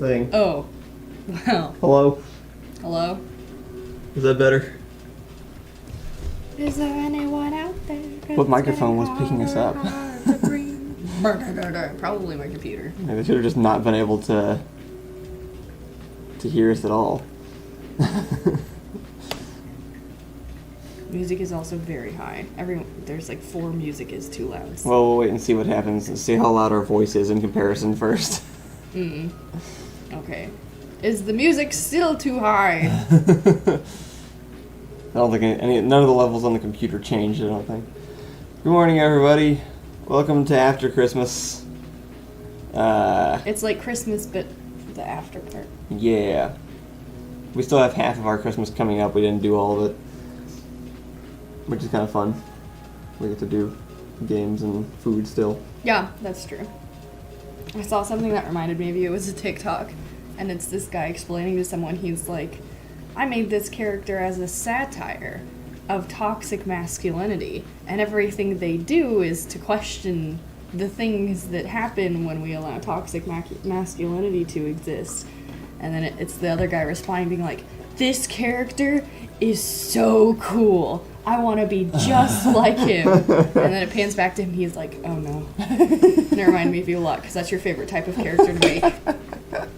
thing. Oh. Wow. Hello? Hello? Is that better? Is there anyone out there? What microphone was picking us up? Probably my computer. Yeah, they should have just not been able to hear us at all. Music is also very high. There's like 4 music is too loud. Well, we'll wait and see what happens and see how loud our voice is in comparison first. Okay. Is the music still too high? I don't think none of the levels on the computer changed, I don't think. Good morning, everybody. Welcome to After Christmas. It's like Christmas, but the after part. Yeah. We still have half of our Christmas coming up. We didn't do all of it, which is kind of fun. We get to do games and food still. Yeah, that's true. I saw something that reminded me of you. It was a TikTok, and it's this guy explaining to someone, he's like, I made this character as a satire of toxic masculinity, and everything they do is to question the things that happen when we allow toxic masculinity to exist. And then it's the other guy responding, being like, this character is so cool. I want to be just like him. And then it pans back to him. He's like, oh no. And it reminded me of you a lot, because that's your favorite type of character to make.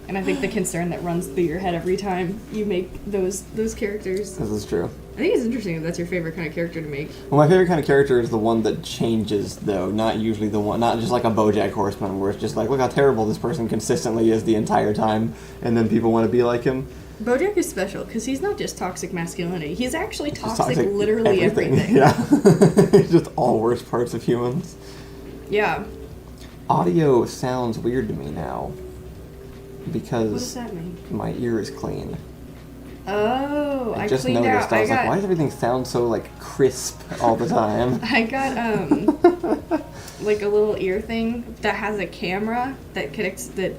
And I think the concern that runs through your head every time you make those characters. This is true. I think it's interesting if that's your favorite kind of character to make. Well, my favorite kind of character is the one that changes, though. Not usually the one, not just like a BoJack Horseman, where it's just like, look how terrible this person consistently is the entire time, and then people want to be like him. BoJack is special, because he's not just toxic masculinity. He's actually toxic literally everything. Yeah. It's just all worst parts of humans. Yeah. Audio sounds weird to me now. Because what does that mean? My ear is clean. Oh, I just cleaned noticed. out. I was like, why does everything sound so like crisp all the time? I got like a little ear thing that has a camera that connects. I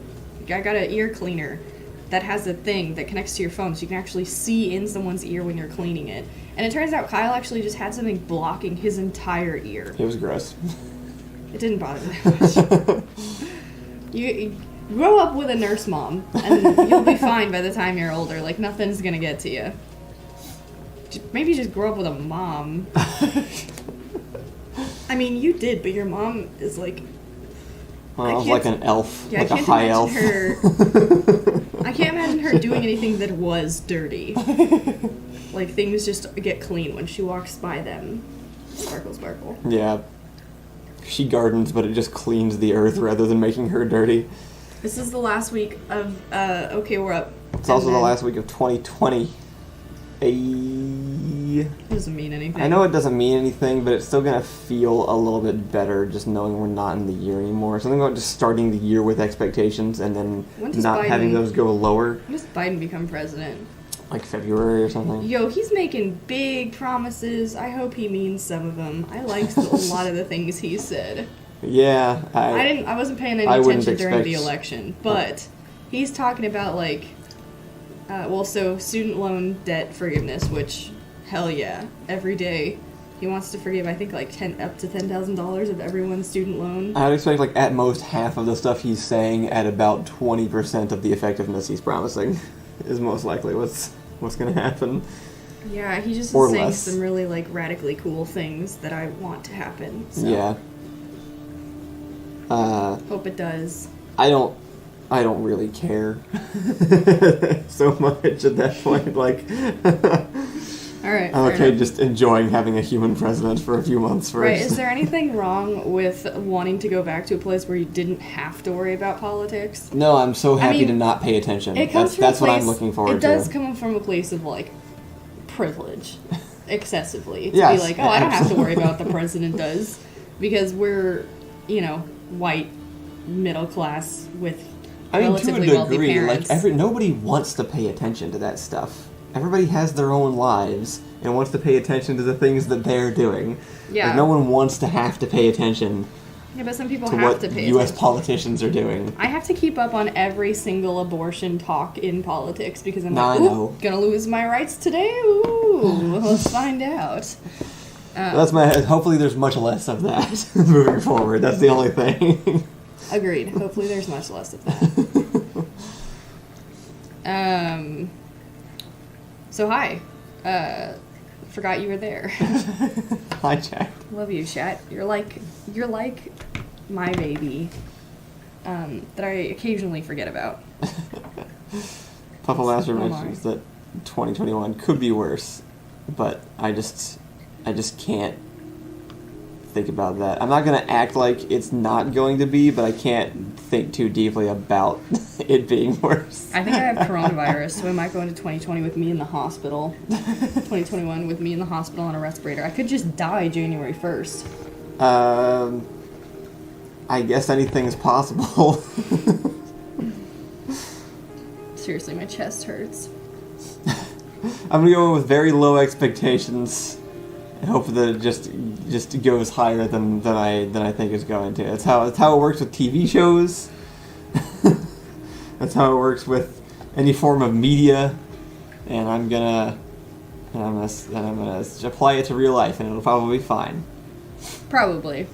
got an ear cleaner that has a thing that connects to your phone, so you can actually see in someone's ear when you're cleaning it. And it turns out Kyle actually just had something blocking his entire ear. It was gross. It didn't bother me that much. You grow up with a nurse mom, and you'll be fine by the time you're older. Like, nothing's gonna get to you. Maybe just grow up with a mom. I mean, you did, but your mom is like... Well, I was like an elf, yeah, like a high elf. I can't imagine her doing anything that was dirty. Like, things just get clean when she walks by them. Sparkle, sparkle. Yeah. She gardens, but it just cleans the earth rather than making her dirty. This is the last week of, Okay, We're Up. It's also the last week of 2020. It doesn't mean anything. I know it doesn't mean anything, but it's still going to feel a little bit better just knowing we're not in the year anymore. Something about just starting the year with expectations and then not having those go lower. When does Biden become president? Like February or something? Yo, he's making big promises. I hope he means some of them. I liked a lot of the things he said. Yeah, I wasn't paying any attention during the election, but he's talking about like, so student loan debt forgiveness, which hell yeah, every day he wants to forgive. I think like up to $10,000 of everyone's student loan. I would expect like at most half of the stuff he's saying at about 20% of the effectiveness he's promising is most likely what's going to happen. Yeah, he just is saying some really like radically cool things that I want to happen. So. Yeah. Hope it does. I don't really care so much at that point. Like, alright. I'm okay just enjoying having a human president for a few months first. Right, is there anything wrong with wanting to go back to a place where you didn't have to worry about politics? No, I'm so happy to not pay attention. That's what I'm looking forward to. It does come from a place of, like, privilege, excessively. To yes, be like, I don't have to worry about what the president does, because we're, white, middle class, with relatively wealthy parents. Like, nobody wants to pay attention to that stuff. Everybody has their own lives and wants to pay attention to the things that they're doing. Yeah. Like, no one wants to have to pay attention. Yeah, but some people have to pay attention. U.S. politicians are doing. I have to keep up on every single abortion talk in politics because I'm gonna lose my rights today. Ooh, let's find out. Hopefully there's much less of that moving forward. That's the only thing. Agreed. Hopefully there's much less of that. So hi. Forgot you were there. Hi, chat. Love you, chat. You're like my baby. That I occasionally forget about. Puffle Master Oh mentions that 2021 could be worse, but I just can't think about that. I'm not gonna act like it's not going to be, but I can't think too deeply about it being worse. I think I have coronavirus, so I might go into 2020 with me in the hospital. 2021 with me in the hospital on a respirator. I could just die January 1st. I guess anything's possible. Seriously, my chest hurts. I'm gonna go with very low expectations and hope that it just goes higher than I think it's going to. It's how it works with TV shows. That's how it works with any form of media, and I'm gonna apply it to real life, and it'll probably be fine. Probably.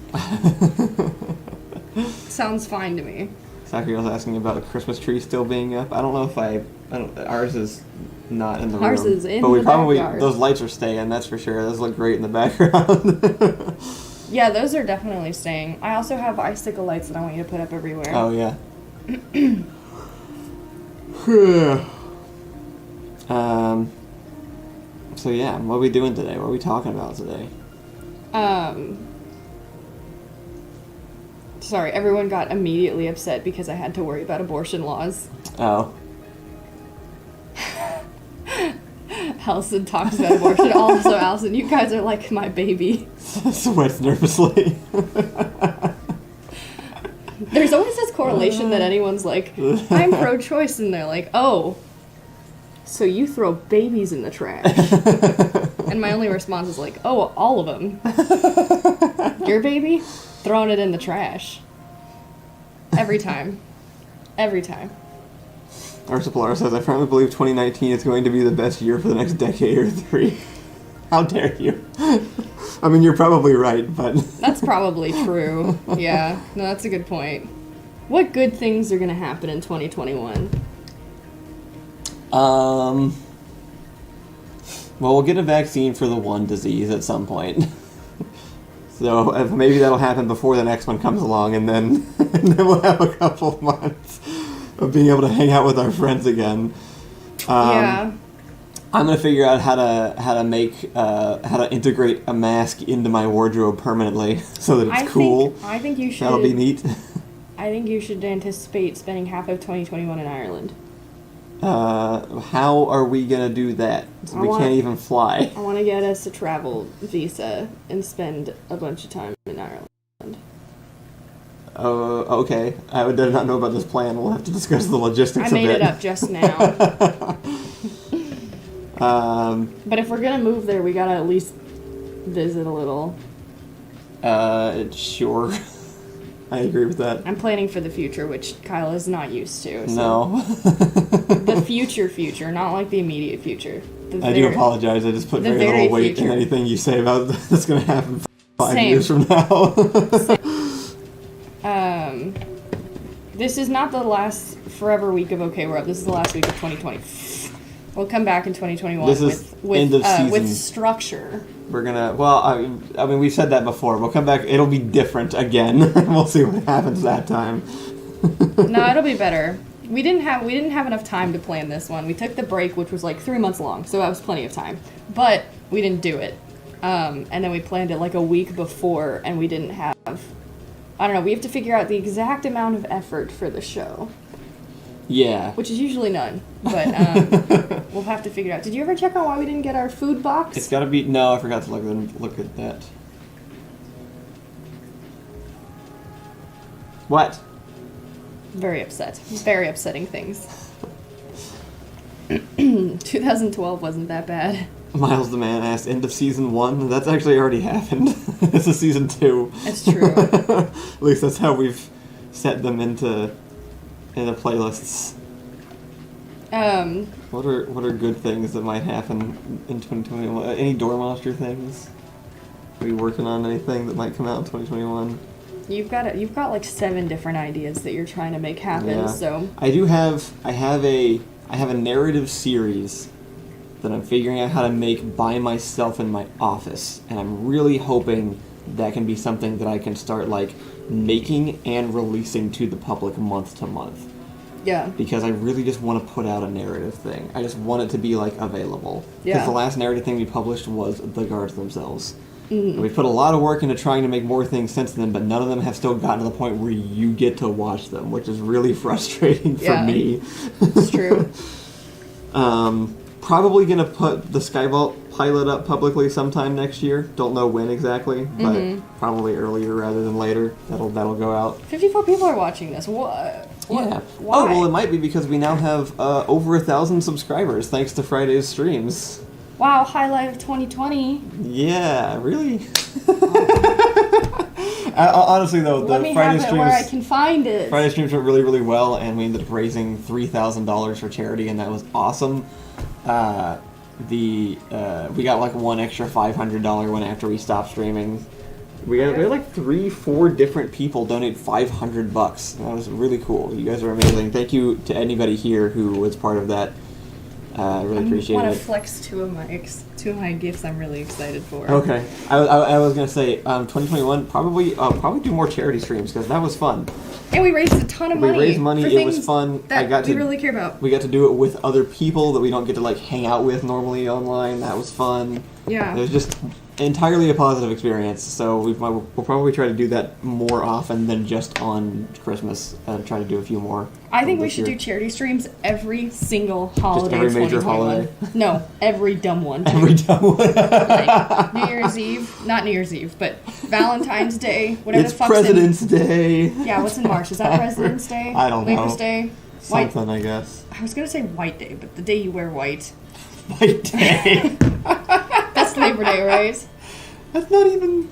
Sounds fine to me. Zachary was asking about a Christmas tree still being up. I don't know if ours is not in the room. Ours is in but we the probably backyard. Those lights are staying, that's for sure. Those look great in the background. Yeah, those are definitely staying. I also have icicle lights that I want you to put up everywhere. Oh yeah. So yeah, what are we doing today? What are we talking about today? Sorry, everyone got immediately upset because I had to worry about abortion laws. Oh. Allison talks about abortion. Also, Allison, you guys are like my baby. Sweats nervously. There's always this correlation that anyone's like, I'm pro-choice, and they're like, oh, so you throw babies in the trash. And my only response is like, oh, all of them. Your baby? Throwing it in the trash. Every time. Every time. Arsaplar says, I firmly believe 2019 is going to be the best year for the next decade or three. How dare you? I mean, you're probably right, but... That's probably true. Yeah. No, that's a good point. What good things are going to happen in 2021? Well, we'll get a vaccine for the one disease at some point. So maybe that'll happen before the next one comes along, and then we'll have a couple of months of being able to hang out with our friends again. Yeah. I'm gonna figure out how to integrate a mask into my wardrobe permanently so that it's cool. I think you should. That'll be neat. I think you should anticipate spending half of 2021 in Ireland. How are we gonna do that? We can't even fly. I want to get us a travel visa and spend a bunch of time in Ireland. Okay. I did not know about this plan. We'll have to discuss the logistics I of it. made it up just now. But if we're gonna move there, we gotta at least visit a little. Sure. I agree with that. I'm planning for the future, which Kyle is not used to. So. No. The future, not like the immediate future. I do apologize. I just put very little weight in anything you say about that's going to happen 5 years from now. This is not the last forever week of OK We're Up. This is the last week of 2020. We'll come back in 2021 this is end of season. With structure. We're gonna. Well, I mean, we've said that before. We'll come back. It'll be different again. We'll see what happens that time. No, it'll be better. We didn't have enough time to plan this one. We took the break, which was like 3 months long, so that was plenty of time. But we didn't do it. And then we planned it like a week before, and we didn't have. I don't know. We have to figure out the exact amount of effort for the show. Yeah. Which is usually none, but we'll have to figure it out. Did you ever check on why we didn't get our food box? It's gotta be... No, I forgot to look at that. What? Very upset. Very upsetting things. 2012 wasn't that bad. Miles the Man asked, end of season 1? That's actually already happened. This is season 2. That's true. At least that's how we've set them into playlists. What are good things that might happen in 2021? Any door monster things? Are you working on anything that might come out in 2021? You've got like 7 different ideas that you're trying to make happen. Yeah. So I I have a narrative series that I'm figuring out how to make by myself in my office, and I'm really hoping that can be something that I can start like making and releasing to the public month to month. Yeah. Because I really just want to put out a narrative thing. I just want it to be like available. Yeah. Because the last narrative thing we published was the guards themselves. Mm-hmm. And we put a lot of work into trying to make more things since then, but none of them have still gotten to the point where you get to watch them, which is really frustrating for me. It's true. Probably gonna put the Skyvault pilot up publicly sometime next year. Don't know when exactly, but probably earlier rather than later. That'll go out. 54 people are watching this. What? Yeah. Why? Oh well, it might be because we now have over 1,000 subscribers thanks to Friday's streams. Wow, highlight of 2020. Yeah, really. Honestly though, Let the me Friday have it streams. where I can find it. Friday streams went really, really well, and we ended up raising $3,000 for charity, and that was awesome. We got like one extra $500 one after we stopped streaming. We had like 3-4 different people donate $500. That was really cool. You guys are amazing. Thank you to anybody here who was part of that. Really appreciate I it. want to flex two of my gifts I'm really excited for. Okay, I was gonna say 2021 probably do more charity streams because that was fun. And we raised a ton of money. We raised money. For It was things fun. that we really care about. We got to do it with other people that we don't get to like hang out with normally online. That was fun. Yeah. It was just entirely a positive experience. So we'll probably try to do that more often than just on Christmas. Try to do a few more. I think we should do charity streams every single holiday. Just every major 2021. holiday. No, every dumb one. Every dumb one. Like New Year's Eve, not New Year's Eve, but Valentine's Day, whatever It's the fuck's President's in. Day. Yeah, what's in March? Is that President's Day? I don't know. Labor Day? White. Something, I guess. I was gonna say White Day, but the day you wear white. White Day. That's Labor Day, right? That's not even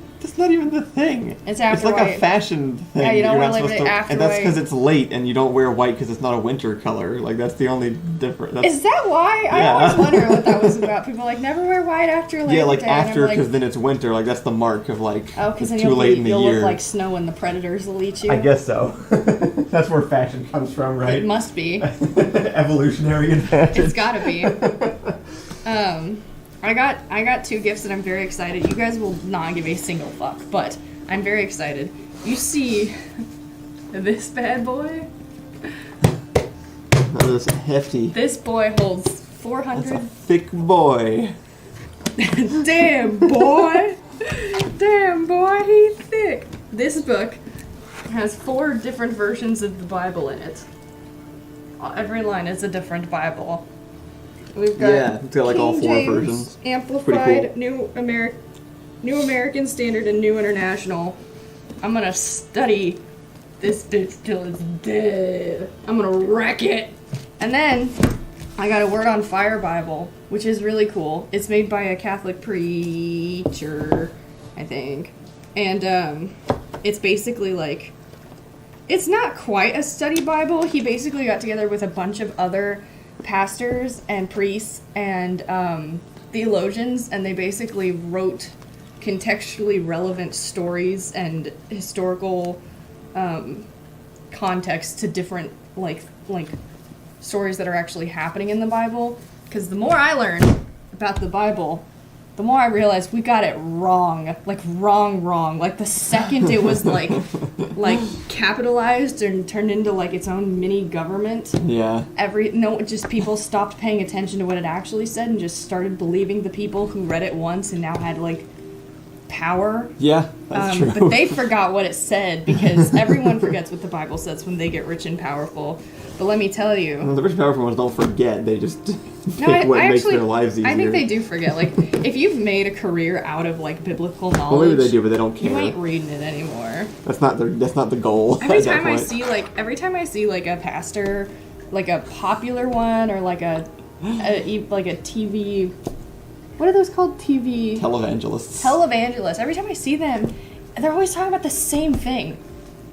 the thing. It's after It's like white. a fashion thing. Yeah, you don't You're wear not Labor supposed Day to, after and that's white. because it's late, and you don't wear white because it's not a winter color. Like that's the only difference. Is that why? I Yeah. always wonder what that was about. People are like never wear white after Labor Yeah, like Day. and I'm after like, because then it's winter. Like that's the mark of like oh, it's because then too late in the you'll year. look like snow and the predators will eat you. I guess so. That's where fashion comes from, right? It must be. Evolutionary advantage. It's gotta be. I got two gifts and I'm very excited. You guys will not give a single fuck, but I'm very excited. You see this bad boy? That is hefty. This boy holds That's a 400. thick boy. Damn boy! Damn boy, he's thick. This book has 4 different versions of the Bible in it. Every line is a different Bible. We've got It's got like all King 4 James, versions. Amplified, Pretty New American Standard, and New International. I'm gonna study this bitch till it's dead. I'm gonna wreck it. And then I got a Word on Fire Bible, which is really cool. It's made by a Catholic preacher, I think. And it's basically like, it's not quite a study Bible. He basically got together with a bunch of other pastors and priests and theologians, and they basically wrote contextually relevant stories and historical context to different like stories that are actually happening in the Bible. Because the more I learn about the Bible, the more I realize we got it wrong. Like wrong. Like the second it was like capitalized and turned into like its own mini government. Yeah. Just people stopped paying attention to what it actually said and just started believing the people who read it once and now had like power. Yeah, that's true. But they forgot what it said because everyone forgets what the Bible says when they get rich and powerful. But let me tell you, The rich and powerful ones don't forget. They just no, pick what makes actually, their lives easier. I think they do forget. Like, if you've made a career out of like biblical knowledge, Well, maybe they do, but they don't care. you ain't reading it anymore. That's not the goal. Every at that time I see like a pastor, like a popular one or like a TV, what are those called? TV televangelists. televangelists. Every time I see them, they're always talking about the same thing.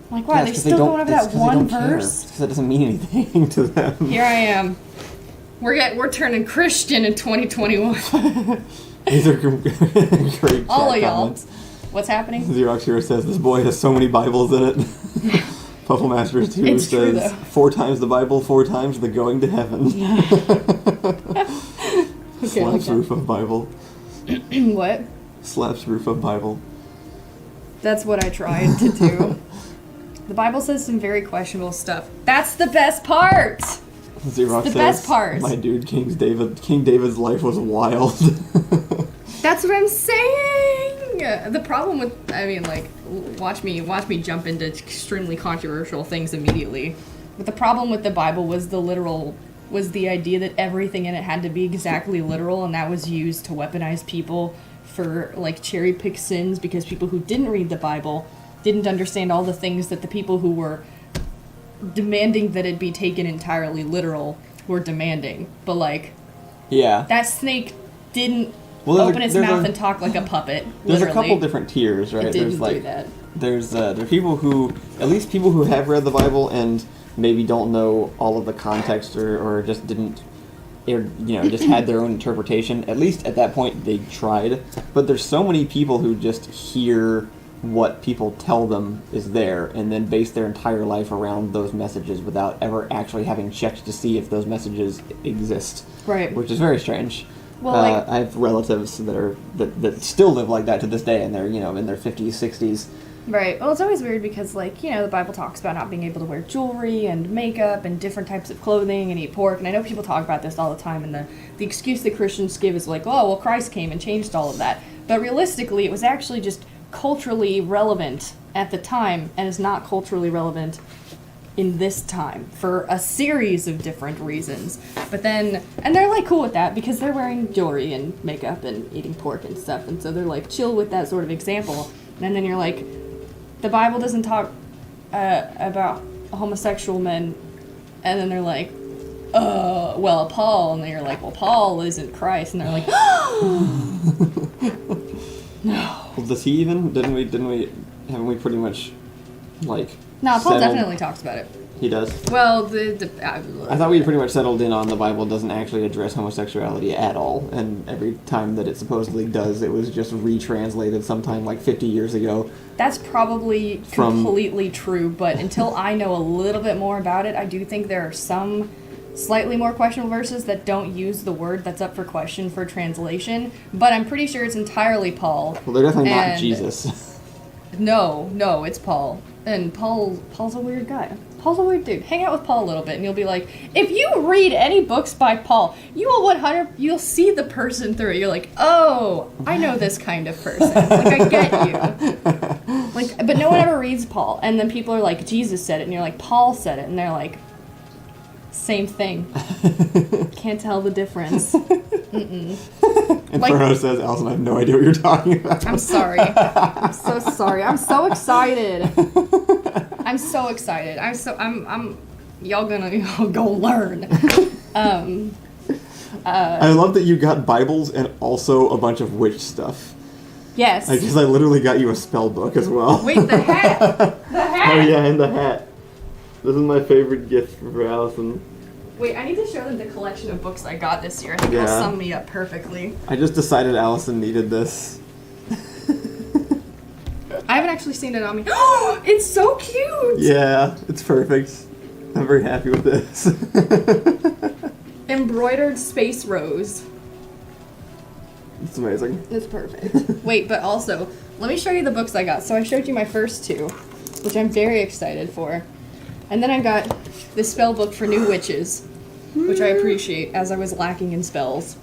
I'm like, wow, they're it's 'cause still don't- going over it's that 'cause they one don't care. verse. It's 'cause that doesn't mean anything to them. Here I am. We're turning Christian in 2021. These are great All chat of y'all. comments. What's happening? Xerox Hero says this boy has so many Bibles in it. Puffle Masters 2 It's true, says though. 4 times the Bible, 4 times the going to heaven. Slaps roof of Bible. What? Slaps roof of Bible. That's what I tried to do. The Bible says some very questionable stuff. That's the best part! Xerox the says, best part. My dude, King David's life was wild. That's what I'm saying! The problem with, I mean, like, watch me jump into extremely controversial things immediately. But the problem with the Bible was the idea that everything in it had to be exactly literal, and that was used to weaponize people for, like, cherry-pick sins, because people who didn't read the Bible didn't understand all the things that the people who were demanding that it be taken entirely literal were demanding. But, like, Yeah. that snake didn't Well, open its mouth and talk like a puppet, There's literally. a couple different tiers, right? It didn't there's like do that. there's people who, at least people who have read the Bible and maybe don't know all of the context or just didn't, or, you know, just had their own interpretation. At least at that point they tried. But there's so many people who just hear what people tell them is there and then base their entire life around those messages without ever actually having checked to see if those messages exist. Right. Which is very strange. Well, like, I have relatives that still live like that to this day, and they're, you know, in their 50s, 60s. right. Well, it's always weird because, like, you know, the Bible talks about not being able to wear jewelry and makeup and different types of clothing and eat pork. And I know people talk about this all the time, and the excuse that Christians give is like, oh, well, Christ came and changed all of that. But realistically, it was actually just culturally relevant at the time and is not culturally relevant in this time for a series of different reasons. But then, and they're like cool with that because they're wearing jewelry and makeup and eating pork and stuff, and so they're like chill with that sort of example. And then you're like, the Bible doesn't talk about homosexual men, and then they're like, well, Paul, and then you're like, well, Paul isn't Christ, and they're like, no. Well, does he even? Haven't we pretty much, like, No, Paul settled? definitely talks about it. He does? Well, I thought we pretty much settled in on the Bible doesn't actually address homosexuality at all, and every time that it supposedly does, it was just retranslated sometime like 50 years ago. That's probably completely true, but until I know a little bit more about it, I do think there are some slightly more questionable verses that don't use the word that's up for question for translation, but I'm pretty sure it's entirely Paul. Well, they're definitely not And Jesus. No, it's Paul. And Paul's a weird guy. Paul's a weird dude. Hang out with Paul a little bit, and you'll be like, if you read any books by Paul, you'll see the person through it. You're like, oh, I know this kind of person. Like, I get you. Like, but no one ever reads Paul, and then people are like, Jesus said it, and you're like, Paul said it, and they're like, same thing. Can't tell the difference. And Frodo says, Allison, I have no idea what you're talking about. I'm sorry. I'm so sorry. I'm so excited. I'm so excited. Y'all gonna learn. I love that you got Bibles and also a bunch of witch stuff. Yes. I guess I literally got you a spell book as well. Wait, the hat. The hat. Oh yeah, and the hat. This is my favorite gift for Allison. Wait, I need to show them the collection of books I got this year. I think it'll sum me up perfectly. I just decided Allison needed this. I haven't actually seen it on me. Oh, it's so cute! Yeah, it's perfect. I'm very happy with this. Embroidered space rose. It's amazing. It's perfect. Wait, but also, let me show you the books I got. So I showed you my first two, which I'm very excited for. And then I got this spell book for new witches, which I appreciate, as I was lacking in spells.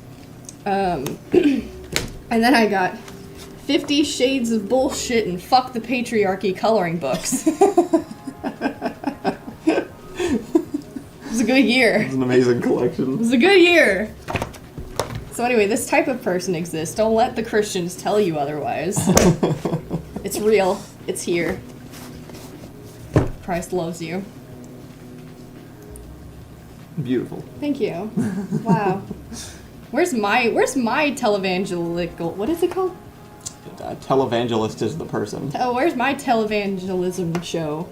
And then I got 50 Shades of Bullshit and Fuck the Patriarchy coloring books. It was a good year. It's an amazing It collection. was a good year. So anyway, this type of person exists. Don't let the Christians tell you otherwise. It's real. It's here. Christ loves you. Beautiful. Thank you. Wow. Where's my televangelical? What is it called? Televangelist is the person. Oh, where's my televangelism show?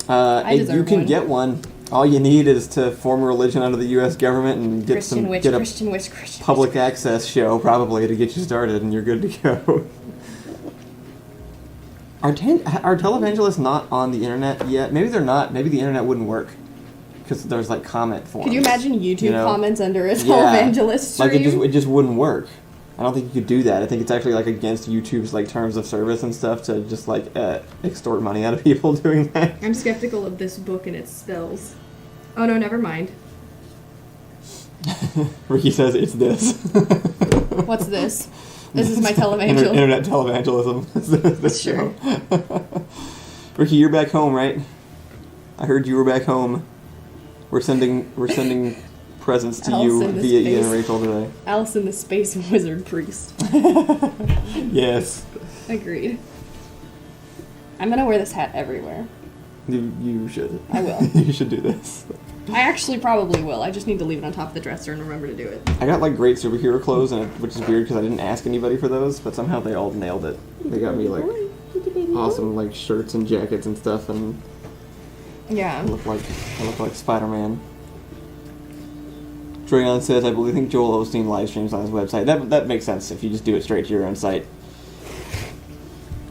You deserve can one. get one. All you need is to form a religion under the U.S. government and get Christian witch, get a Christian witch, Christian public witch. access show probably to get you started, and you're good to go. Are televangelists not on the internet yet? Maybe they're not. Maybe the internet wouldn't work. Because there's, like, comment forums. Could you imagine YouTube comments under a televangelist stream? Like, it just wouldn't work. I don't think you could do that. I think it's actually, like, against YouTube's, like, terms of service and stuff to just, like, extort money out of people doing that. I'm skeptical of this book and its spells. Oh, no, never mind. Ricky says it's this. What's this? This is my televangelism. Internet televangelism. This Sure. show. Ricky, you're back home, right? I heard you were back home. We're sending presents to you via Ian and Rachel today. Allison the Space Wizard Priest. Yes. Agreed. I'm gonna wear this hat everywhere. You should. I will. You should do this. I actually probably will. I just need to leave it on top of the dresser and remember to do it. I got, like, great superhero clothes, which is weird because I didn't ask anybody for those, but somehow they all nailed it. They got me, like, awesome, like, shirts and jackets and stuff, and yeah. I look like Spider-Man. Drayon says, I think Joel Osteen live streams on his website. That makes sense if you just do it straight to your own site.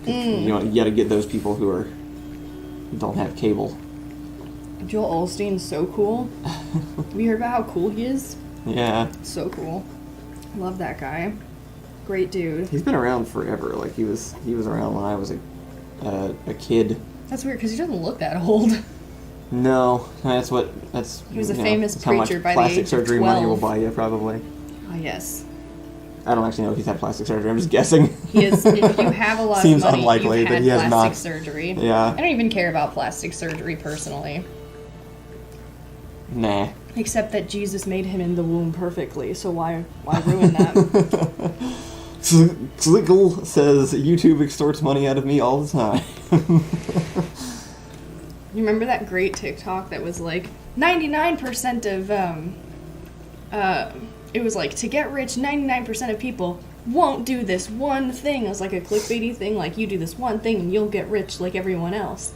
You gotta get those people who don't have cable. Joel Osteen's so cool. Have you heard about how cool he is? Yeah. So cool. Love that guy. Great dude. He's been around forever. Like, he was around when I was a kid. That's weird because he doesn't look that old. No, He was a famous preacher by the age plastic of surgery 12. money will buy you, probably. Oh, yes. I don't actually know if he's had plastic surgery. I'm just guessing. He is. If you have a lot Seems of money, unlikely you've that had he has plastic not. surgery. Yeah. I don't even care about plastic surgery personally. Nah. Except that Jesus made him in the womb perfectly, so why ruin that? Slickle says YouTube extorts money out of me all the time. You remember that great TikTok that was like 99% of it was like, to get rich, 99% of people won't do this one thing. It was like a clickbaity thing, like, you do this one thing and you'll get rich like everyone else,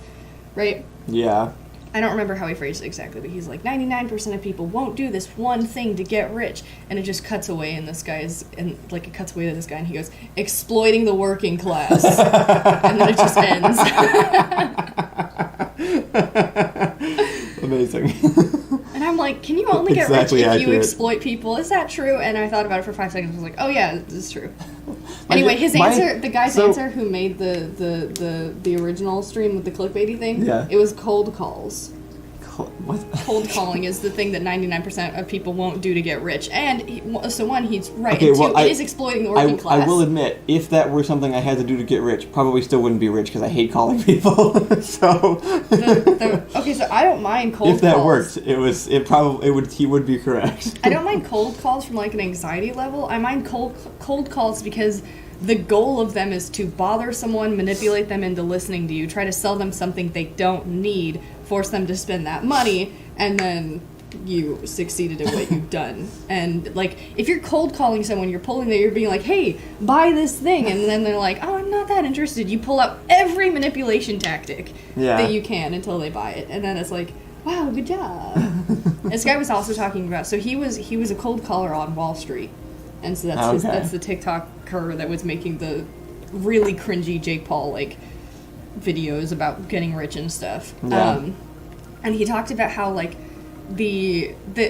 right? Yeah. I don't remember how he phrased it exactly, but he's like, 99% of people won't do this one thing to get rich. And it just cuts away, and it cuts away to this guy, and he goes, exploiting the working class. And then it just ends. Amazing. And I'm like, can you only get Exactly rich if you accurate. exploit people? Is that true? And I thought about it for 5 seconds. I was like, oh yeah, this is true. Anyway, the guy's answer who made the original stream with the clickbaity thing, yeah. It was cold calls. What? Cold calling is the thing that 99% of people won't do to get rich. And he's right. Okay, and two, well, it is exploiting the working class. I will admit, if that were something I had to do to get rich, probably still wouldn't be rich because I hate calling people. So okay, so I don't mind cold calls. If that worked, he would be correct. I don't mind cold calls from like an anxiety level. I mind cold calls because the goal of them is to bother someone, manipulate them into listening to you, try to sell them something they don't need, force them to spend that money, and then you succeeded at what you've done. And like, if you're cold calling someone, you're being like, hey, buy this thing, and then they're like, oh, I'm not that interested. You pull out every manipulation tactic that you can until they buy it, and then it's like, wow, good job. This guy was also talking about, so he was a cold caller on Wall Street, and so that's the TikToker that was making the really cringy Jake Paul like videos about getting rich and stuff. Yeah. And he talked about how like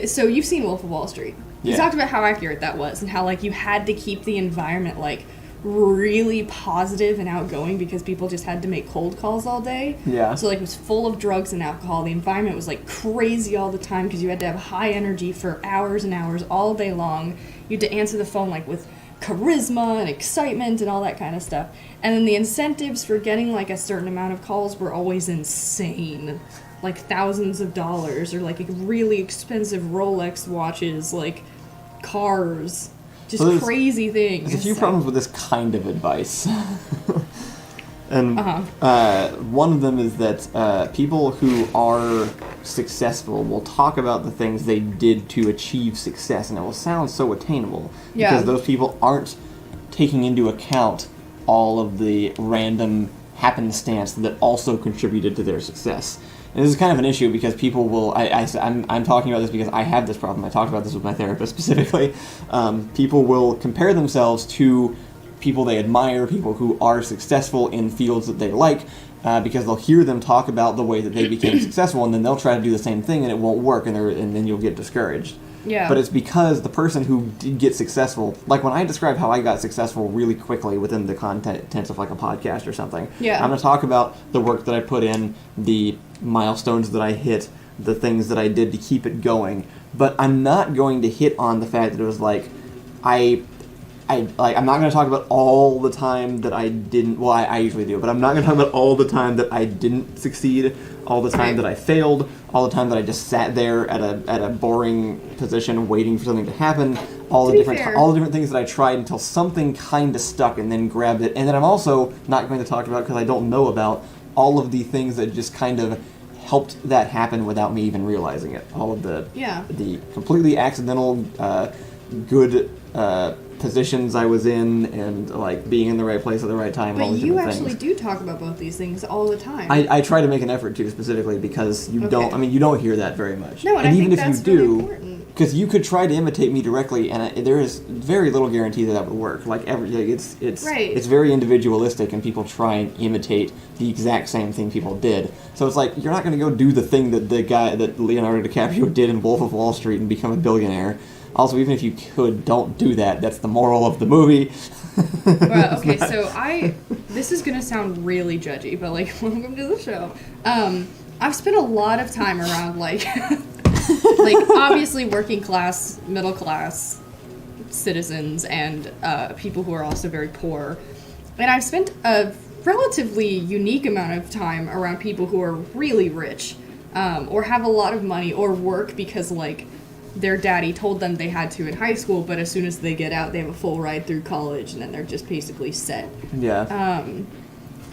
so you've seen Wolf of Wall Street. He talked about how accurate that was, and how like you had to keep the environment like really positive and outgoing because people just had to make cold calls all day. Yeah. So like it was full of drugs and alcohol. The environment was like crazy all the time because you had to have high energy for hours and hours all day long. You had to answer the phone like with charisma and excitement and all that kind of stuff. And then the incentives for getting like a certain amount of calls were always insane. Like thousands of dollars, or like really expensive Rolex watches, like cars, just crazy things. There's a few problems with this kind of advice. And one of them is that people who are successful will talk about the things they did to achieve success, and it will sound so attainable because those people aren't taking into account all of the random happenstance that also contributed to their success. And this is kind of an issue because people will. I'm talking about this because I have this problem. I talked about this with my therapist specifically. People will compare themselves to people they admire, people who are successful in fields that they like, because they'll hear them talk about the way that they became successful, and then they'll try to do the same thing, and it won't work, and then you'll get discouraged. Yeah. But it's because the person who did get successful, like when I describe how I got successful really quickly within the contents of like a podcast or something, Yeah. I'm going to talk about the work that I put in, the milestones that I hit, the things that I did to keep it going. But I'm not going to hit on the fact that it was like, I'm not going to talk about all the time that I didn't, well, I usually do, but I'm not going to talk about all the time that I didn't succeed, all the time that I failed, all the time that I just sat there at a boring position waiting for something to happen, all the different things that I tried until something kind of stuck and then grabbed it. And then I'm also not going to talk about, because I don't know about, all of the things that just kind of helped that happen without me even realizing it. All of the completely accidental good positions I was in, and like being in the right place at the right time. But you actually do talk about both these things all the time. I try to make an effort to, specifically because you don't hear that very much. No, and I even think if that's you do, really important. because you could try to imitate me directly, and there is very little guarantee that would work. It's very individualistic, and people try and imitate the exact same thing people did. So it's like, you're not going to go do the thing that the guy that Leonardo DiCaprio did in Wolf of Wall Street and become a billionaire. Also, even if you could, don't do that. That's the moral of the movie. Well, okay, so this is going to sound really judgy, but, like, welcome to the show. I've spent a lot of time around, like, obviously working class, middle class citizens and people who are also very poor. And I've spent a relatively unique amount of time around people who are really rich, or have a lot of money, or work because, like, their daddy told them they had to in high school, but as soon as they get out, they have a full ride through college, and then they're just basically set. Yeah.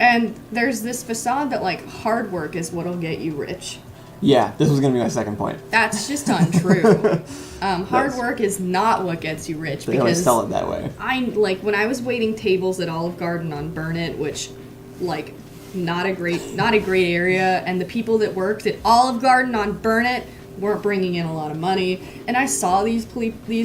And there's this facade that, like, hard work is what'll get you rich. Yeah, this was going to be my second point. That's just untrue. Hard work is not what gets you rich. They always sell it that way. When I was waiting tables at Olive Garden on Burnett, which, like, not a great area, and the people that worked at Olive Garden on Burnett weren't bringing in a lot of money, and I saw these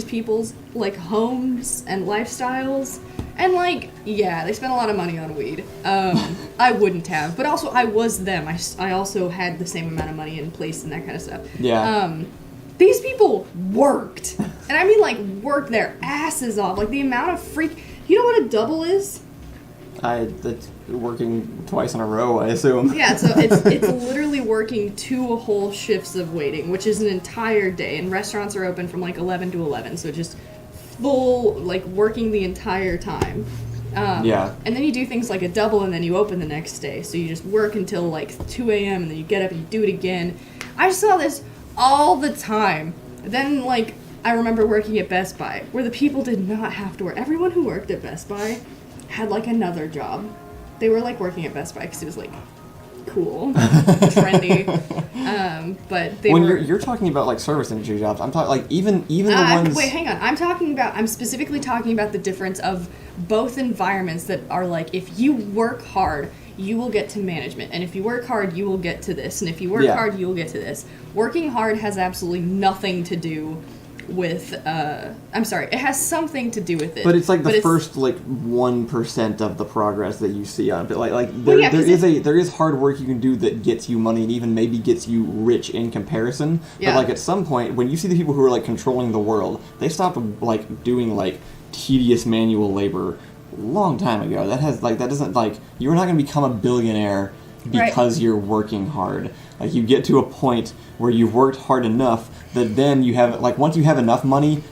people's, like, homes and lifestyles, and, like, yeah, they spent a lot of money on weed. I wouldn't have, but also I was them. I also had the same amount of money in place and that kind of stuff. Yeah. These people worked, and I mean, like, worked their asses off. Like, the amount of you know what a double is? That's working twice in a row, I assume. Yeah, so it's literally working 2 whole shifts of waiting, which is an entire day, and restaurants are open from like 11 to 11, so just full, like, working the entire time. Yeah. And then you do things like a double, and then you open the next day, so you just work until like 2 a.m., and then you get up and you do it again. I saw this all the time. Then, like, I remember working at Best Buy, where the people did not have to work. Everyone who worked at Best Buy had, like, another job. They were, like, working at Best Buy because it was, like, cool, trendy. But they were... You're talking about, like, service industry jobs. I'm talking, like, even the ones... Wait, hang on. I'm specifically talking about the difference of both environments that are, like, if you work hard, you will get to management. And if you work hard, you will get to this. And if you work hard, you will get to this. Working hard has absolutely nothing to do with it has something to do with it, but it's like the first, like, 1% of the progress that you see on it. There is hard work you can do that gets you money and even maybe gets you rich in comparison. But, like, at some point when you see the people who are, like, controlling the world, they stopped, like, doing, like, tedious manual labor a long time ago. That doesn't, like, you're not going to become a billionaire because you're working hard. Like, you get to a point where you've worked hard enough that then you have, like, once you have enough money,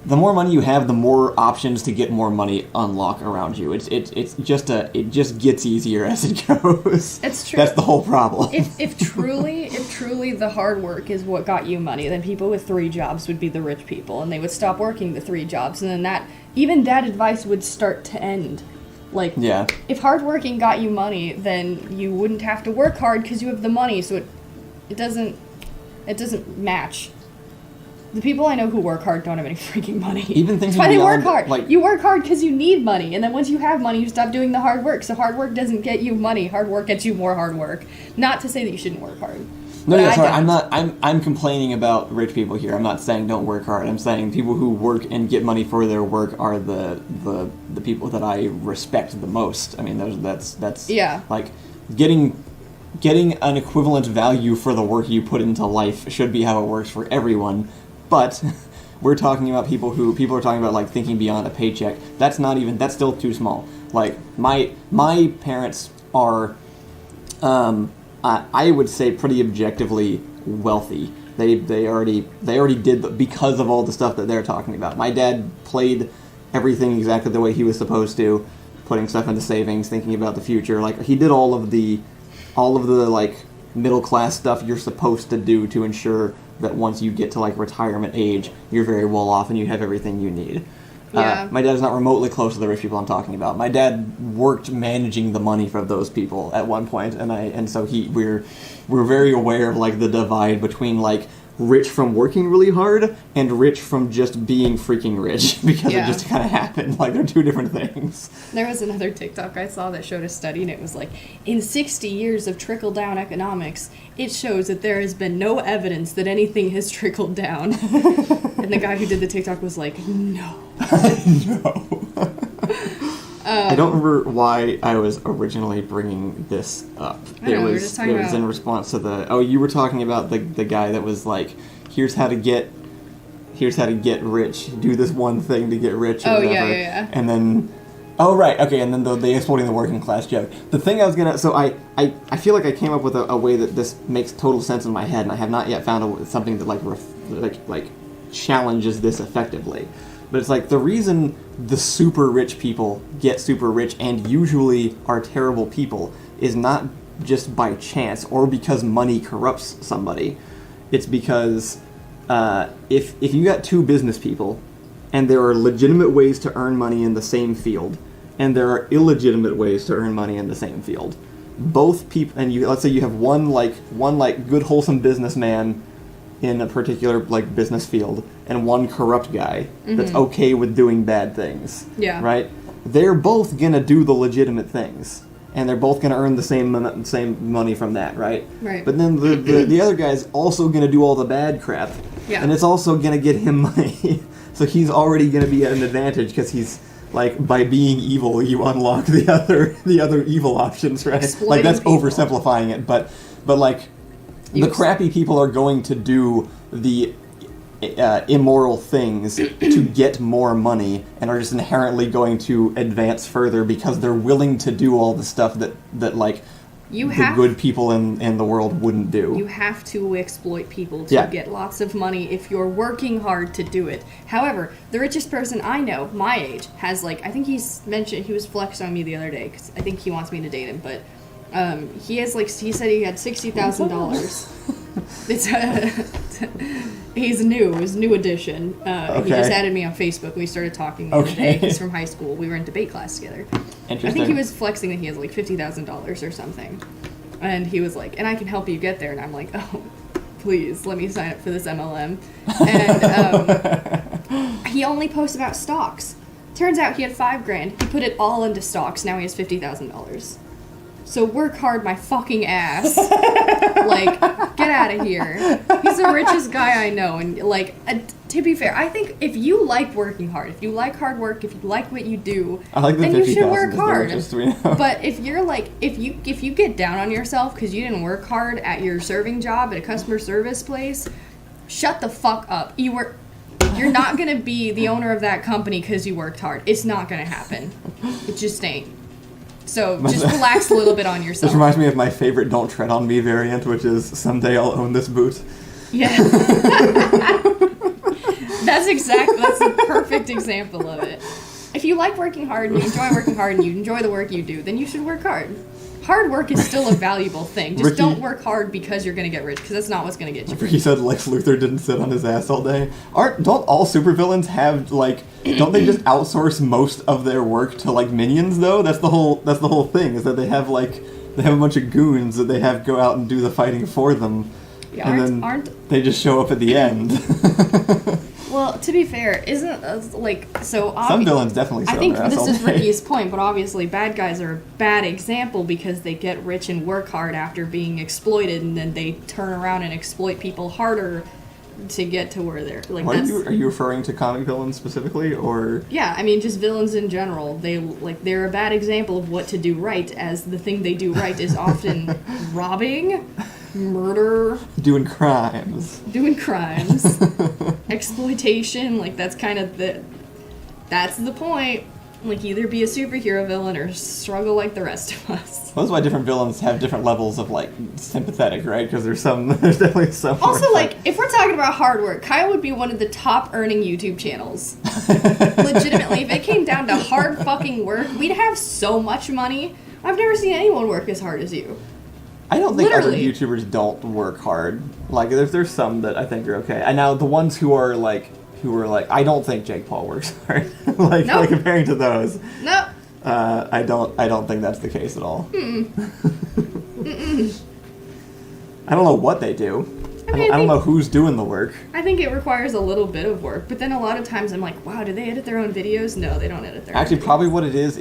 the more money you have, the more options to get more money unlock around you. It just gets easier as it goes. It's true. That's the whole problem. If truly the hard work is what got you money, then people with 3 jobs would be the rich people, and they would stop working the 3 jobs, and then that advice would start to end. Like, if hard working got you money, then you wouldn't have to work hard because you have the money, so it doesn't match. The people I know who work hard don't have any freaking money. Even things That's why they work hard. Like, you work hard because you need money, and then once you have money, you stop doing the hard work. So hard work doesn't get you money. Hard work gets you more hard work. Not to say that you shouldn't work hard. No, But yeah, I sorry. don't. I'm complaining about rich people here. I'm not saying don't work hard. I'm saying people who work and get money for their work are the people that I respect the most. I mean, that's Yeah. like getting an equivalent value for the work you put into life should be how it works for everyone. But we're talking about people are talking about like thinking beyond a paycheck. That's still too small. Like my parents are I would say pretty objectively wealthy. They already did because of all the stuff that they're talking about. My dad played everything exactly the way he was supposed to, putting stuff into savings, thinking about the future. Like he did all of the like middle class stuff you're supposed to do to ensure that once you get to like retirement age, you're very well off and you have everything you need. Yeah. My dad is not remotely close to the rich people I'm talking about. My dad worked managing the money for those people at one point, and so we're very aware of like the divide between like rich from working really hard and rich from just being freaking rich because it just kind of happened. Like they're two different things. There was another TikTok I saw that showed a study, and it was like, in 60 years of trickle-down economics, it shows that there has been no evidence that anything has trickled down. And the guy who did the TikTok was like, no. No. I don't remember why I was originally bringing this up. I know, we were just talking it was in response to you were talking about the guy that was like, here's how to get rich. Do this one thing to get rich or whatever. Yeah. And then and then the exploiting the working class joke. The thing I was gonna I feel like I came up with a way that this makes total sense in my head, and I have not yet found something that like challenges this effectively. But it's like the reason the super rich people get super rich and usually are terrible people is not just by chance or because money corrupts somebody. It's because if you got two business people and there are legitimate ways to earn money in the same field and there are illegitimate ways to earn money in the same field, both people, and let's say you have one good wholesome businessman in a particular like business field and one corrupt guy that's okay with doing bad things. Yeah. Right? They're both gonna do the legitimate things. And they're both gonna earn the same money from that, right? Right. But then the other guy's also gonna do all the bad crap. Yeah. And it's also gonna get him money. So he's already gonna be at an advantage because he's like, by being evil you unlock the other evil options, right? Exploiting like that's people. oversimplifying it, but like the crappy people are going to do the immoral things to get more money and are just inherently going to advance further because they're willing to do all the stuff that like good people in the world wouldn't do. You have to exploit people to get lots of money if you're working hard to do it. However, the richest person I know, my age, has like, I think he was flexed on me the other day because I think he wants me to date him, but he said he had $60,000. It's he's new. His new addition. He just added me on Facebook. We started talking the other day. He's from high school. We were in debate class together. Interesting. I think he was flexing that he has like $50,000 or something, and he was like, "And I can help you get there." And I'm like, "Oh, please let me sign up for this MLM." And he only posts about stocks. Turns out he had $5,000. He put it all into stocks. Now he has $50,000. So work hard, my fucking ass. Like, get out of here. He's the richest guy I know. And, like, to be fair, I think if you like working hard, if you like hard work, if you like what you do, then you should work hard. But if you're like, if you get down on yourself because you didn't work hard at your serving job at a customer service place, shut the fuck up. You're not going to be the owner of that company because you worked hard. It's not going to happen. It just ain't. So just relax a little bit on yourself. This reminds me of my favorite "Don't Tread on Me" variant, which is "Someday I'll own this boot." Yeah. That's the perfect example of it. If you like working hard and you enjoy working hard and you enjoy the work you do, then you should work hard. Hard work is still a valuable thing. Just don't work hard because you're going to get rich, because that's not what's going to get you rich. He said Lex Luthor didn't sit on his ass all day. Don't all supervillains have, like, don't they just outsource most of their work to, like, minions, though? That's the whole thing, is that they have a bunch of goons that they have go out and do the fighting for them. Yeah, and then they just show up at the end. Well, to be fair, isn't so Some villains definitely I sit think on their ass this all is day. Ricky's point, but obviously bad guys are a bad example because they get rich and work hard after being exploited, and then they turn around and exploit people harder to get to where they're like. Are you referring to comic villains specifically, or? Yeah, I mean just villains in general. They're a bad example of what to do right, as the thing they do right is often robbing, murder, Doing crimes. exploitation. Like that's kind of that's the point. Like either be a superhero villain or struggle like the rest of us. Well, that's why different villains have different levels of like sympathetic, right? Because there's definitely some. Also, like, if we're talking about hard work, Kyle would be one of the top earning YouTube channels. Legitimately, if it came down to hard fucking work, we'd have so much money. I've never seen anyone work as hard as you. I don't think Literally. other YouTubers don't work hard. Like, there's some that I think are okay. And now the ones who are like, I don't think Jake Paul works hard. like comparing to those. No. I don't think that's the case at all. I don't know what they do. I don't know who's doing the work. I think it requires a little bit of work, but then a lot of times I'm like, wow, do they edit their own videos? No, they don't edit their own videos. Probably what it is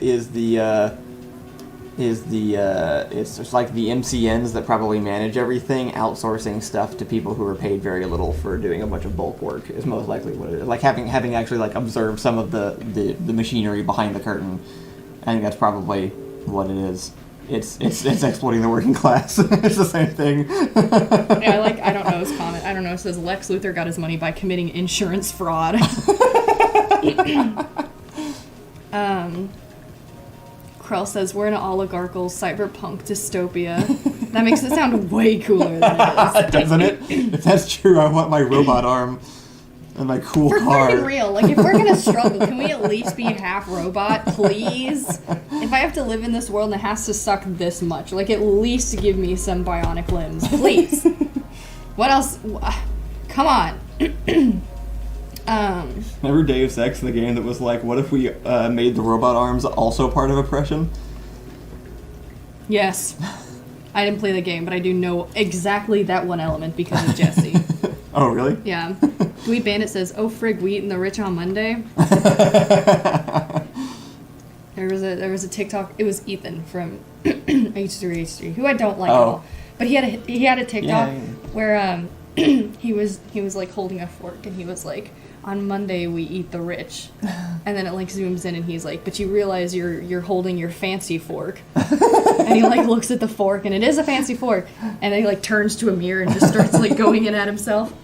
it's just like the MCNs that probably manage everything, outsourcing stuff to people who are paid very little for doing a bunch of bulk work is most likely what it is. Like having actually like observed some of the machinery behind the curtain. I think that's probably what it is. It's exploiting the working class. It's the same thing. Yeah, I don't know his comment. I don't know. It says Lex Luthor got his money by committing insurance fraud. Krell says we're in an oligarchical cyberpunk dystopia. That makes it sound way cooler than it is. Doesn't it? If that's true, I want my robot arm and my cool For car. fucking real, like if we're gonna struggle, can we at least be half robot, please? If I have to live in this world and it has to suck this much, like at least give me some bionic limbs, please. What else? Come on. Remember Deus Ex, the game that was like, what if we made the robot arms also part of oppression? Yes. I didn't play the game, but I do know exactly that one element because of Jesse. Oh, really? Yeah. Dweeb Bandit says, oh frig, we eating the rich on Monday? There was a TikTok, it was Ethan from H3H3, who I don't like at all. But he had a TikTok where he was like holding a fork and he was like, on Monday we eat the rich. And then it like zooms in and he's like, but you realize you're holding your fancy fork. And he like looks at the fork and it is a fancy fork. And then he like turns to a mirror and just starts like going in at himself.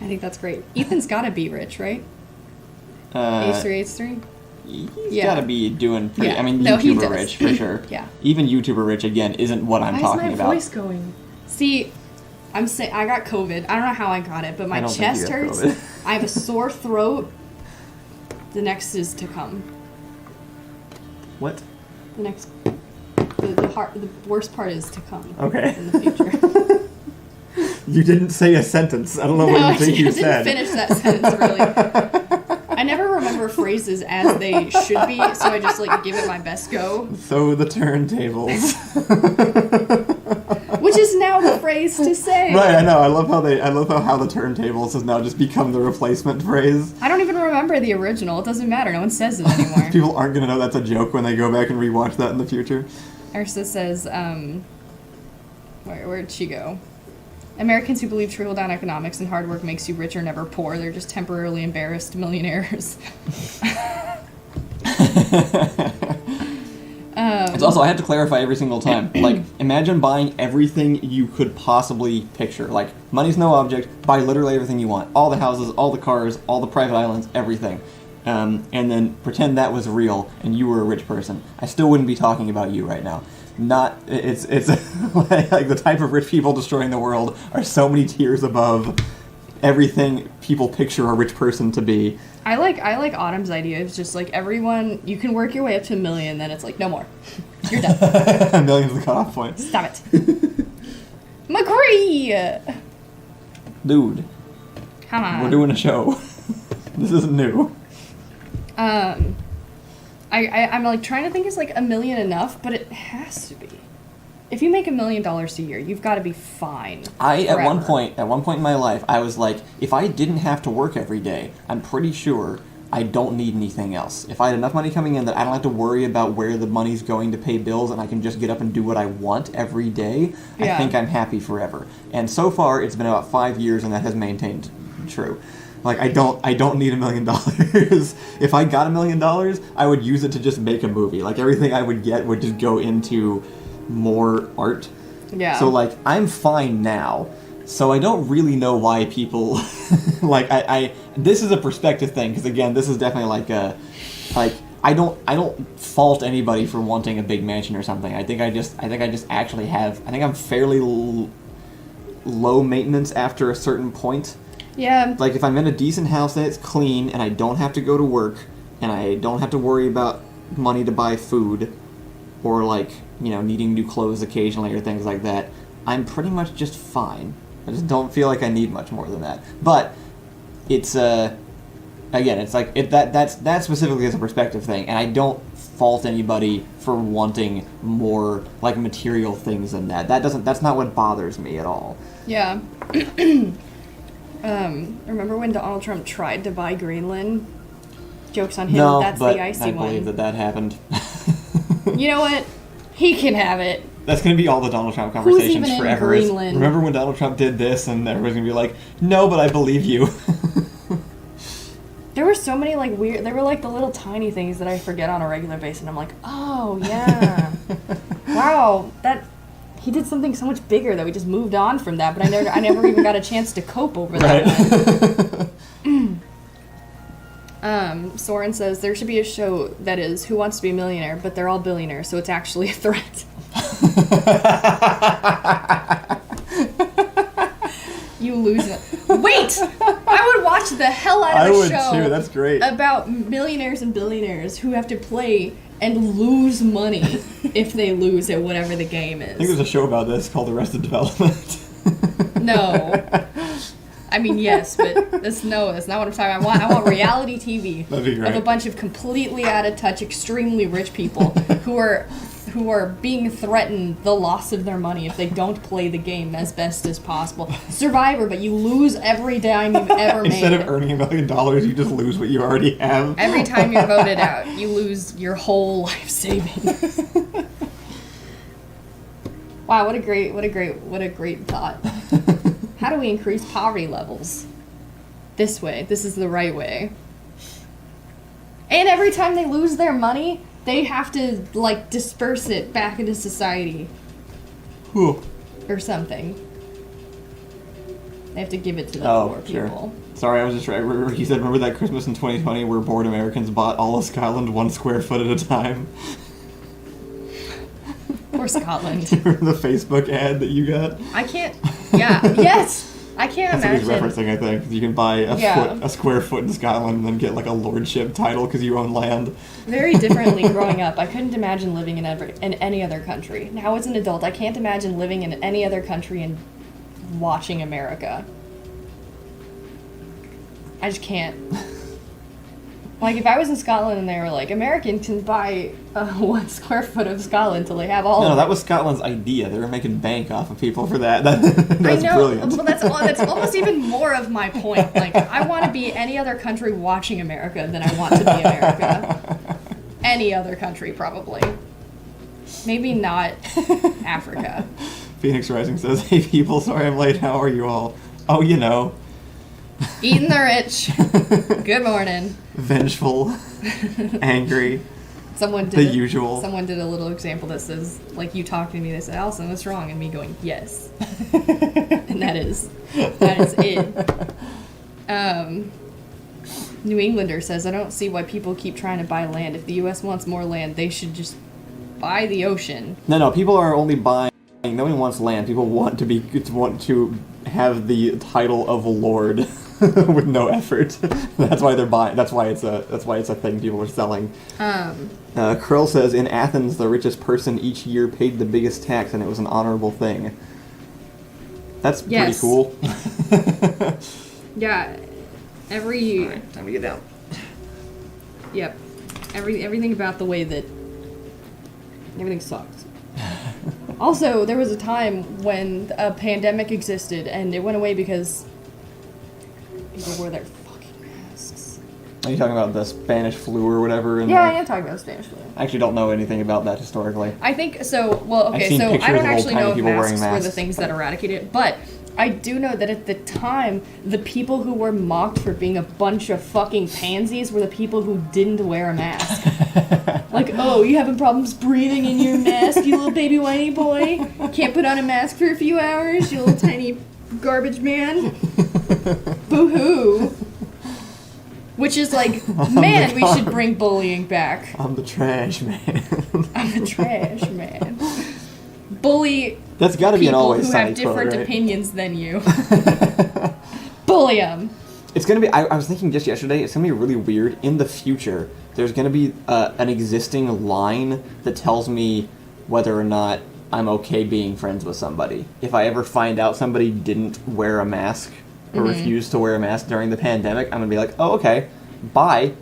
I think that's great. Ethan's gotta be rich, right? H3H3? He's gotta be doing pretty. Yeah. I mean, No, he YouTuber does. rich for sure. Yeah. Even YouTuber rich again isn't what I'm talking about. Why is my voice going? See, I'm saying I got COVID. I don't know how I got it, but my chest hurts. I have a sore throat. The next is to come. What? The next, the worst part is to come. Okay. In the future. You didn't say a sentence. I don't know what you think you said. I didn't finish that sentence really. I never remember phrases as they should be, so I just like give it my best go. So the turntables. Which is now the phrase to say. Right, I know. I love how the turntables has now just become the replacement phrase. I don't even remember the original. It doesn't matter. No one says it anymore. People aren't gonna know that's a joke when they go back and rewatch that in the future. Ursa says, where'd she go? Americans who believe trickle-down economics and hard work makes you rich or never poor. They're just temporarily embarrassed millionaires. It's also, I have to clarify every single time. Like, imagine buying everything you could possibly picture. Like, money's no object. Buy literally everything you want. All the houses, all the cars, all the private islands, everything. And then pretend that was real and you were a rich person. I still wouldn't be talking about you right now. It's like the type of rich people destroying the world are so many tiers above everything people picture a rich person to be. I like Autumn's idea. It's just like everyone, you can work your way up to $1 million, then it's like, no more. You're done. $1 million's the cutoff point. Stop it. McCree! Dude. Come on. We're doing a show. This isn't new. I'm like trying to think is like $1 million enough, but it has to be. if you make $1 million a year, you've got to be fine. At one point in my life, I was like, if I didn't have to work every day, I'm pretty sure I don't need anything else. If I had enough money coming in that I don't have to worry about where the money's going to pay bills and I can just get up and do what I want every day, I think I'm happy forever. And so far, it's been about 5 years and that has maintained true. Like, I don't need $1 million. If I got $1 million, I would use it to just make a movie. Like, everything I would get would just go into more art. Yeah. So, like, I'm fine now. So I don't really know why people, like, this is a perspective thing, because again, this is definitely I don't fault anybody for wanting a big mansion or something. I think I just actually have, I think I'm fairly low maintenance after a certain point. Yeah. Like, if I'm in a decent house and it's clean, and I don't have to go to work, and I don't have to worry about money to buy food, or, like, you know, needing new clothes occasionally or things like that, I'm pretty much just fine. I just don't feel like I need much more than that. But it's again, it's like that specifically is a perspective thing, and I don't fault anybody for wanting more like material things than that. That's not what bothers me at all. Yeah. Remember when Donald Trump tried to buy Greenland? Joke's on him. No, that's but the icy I one. believe that happened. You know what? He can have it. That's going to be all the Donald Trump conversations Who's even forever. in Greenland? Remember when Donald Trump did this, and everybody's going to be like, no, but I believe you. There were so many, like, weird... They were, like, the little tiny things that I forget on a regular basis, and I'm like, oh, yeah. Wow, that... He did something so much bigger that we just moved on from that, but I never even got a chance to cope over that one. Soren says, there should be a show that is Who Wants to Be a Millionaire, but they're all billionaires, so it's actually a threat. You lose it. Wait! I would watch the hell out of a show. I would too, that's great. About millionaires and billionaires who have to play and lose money if they lose at whatever the game is. I think there's a show about this called Arrested Development. No. I mean, yes, but that's not what I'm talking about. I want reality TV. That'd be great. Of a bunch of completely out of touch, extremely rich people who are being threatened the loss of their money if they don't play the game as best as possible. Survivor, but you lose every dime you've ever made. Instead of earning $1 million, you just lose what you already have. Every time you're voted out, you lose your whole life savings. Wow, what a great thought. How do we increase poverty levels? This way. This is the right way. And every time they lose their money, they have to, like, disperse it back into society. Whew. Or something. They have to give it to the poor people. Sorry, I was just right. He said, remember that Christmas in 2020 where bored Americans bought all of Scotland 1 square foot at a time? Poor Scotland. Remember the Facebook ad that you got? I can't... Yeah. Yes! I can't That's imagine. what he's referencing, I think. You can buy a square foot in Scotland and then get, like, a lordship title because you own land. Very differently growing up. I couldn't imagine living in any other country. Now as an adult, I can't imagine living in any other country and watching America. I just can't. Like, if I was in Scotland and they were like, Americans can buy 1 square foot of Scotland till they have all of it. No, that was Scotland's idea. They were making bank off of people for that. That's I know, brilliant. but that's almost even more of my point. Like, I want to be any other country watching America than I want to be America. Any other country, probably. Maybe not Africa. Phoenix Rising says, hey people, sorry I'm late. How are you all? Oh, you know. Eating the rich. Good morning. Vengeful. Angry. The usual. Someone did a little example that says, like, you talking to me, they said, Allison, what's wrong? And me going, yes. And that is it. New Englander says, I don't see why people keep trying to buy land. If the U.S. wants more land, they should just buy the ocean. No, people are only buying. Nobody wants land. People want to have the title of a lord with no effort. That's why they're buying. That's why it's a thing people are selling. Krill says, in Athens, the richest person each year paid the biggest tax, and it was an honorable thing. That's pretty cool. Yeah. All right, time to get down. Yep. Everything about the way that everything sucks. Also, there was a time when a pandemic existed, and it went away because people wore their fucking masks. Are you talking about the Spanish flu or whatever? Yeah, I am talking about Spanish flu. I actually don't know anything about that historically. I think so. Well, I've okay, seen so pictures I don't of old actually tiny know if people wearing masks were the masks. things that eradicated it, but I do know that at the time, the people who were mocked for being a bunch of fucking pansies were the people who didn't wear a mask. Like, oh, you having problems breathing in your mask, you little baby whiny boy? Can't put on a mask for a few hours, you little tiny garbage man? Boo-hoo. Which is like, man, we should bring bullying back. I'm the trash man. I'm the trash man. Bully That's got to be an people Always who Sunny have different quote, right? opinions than you. Bully them. It's going to be, I was thinking just yesterday, it's going to be really weird. In the future, there's going to be an existing line that tells me whether or not I'm okay being friends with somebody. If I ever find out somebody didn't wear a mask or refused to wear a mask during the pandemic, I'm going to be like, oh, okay, bye.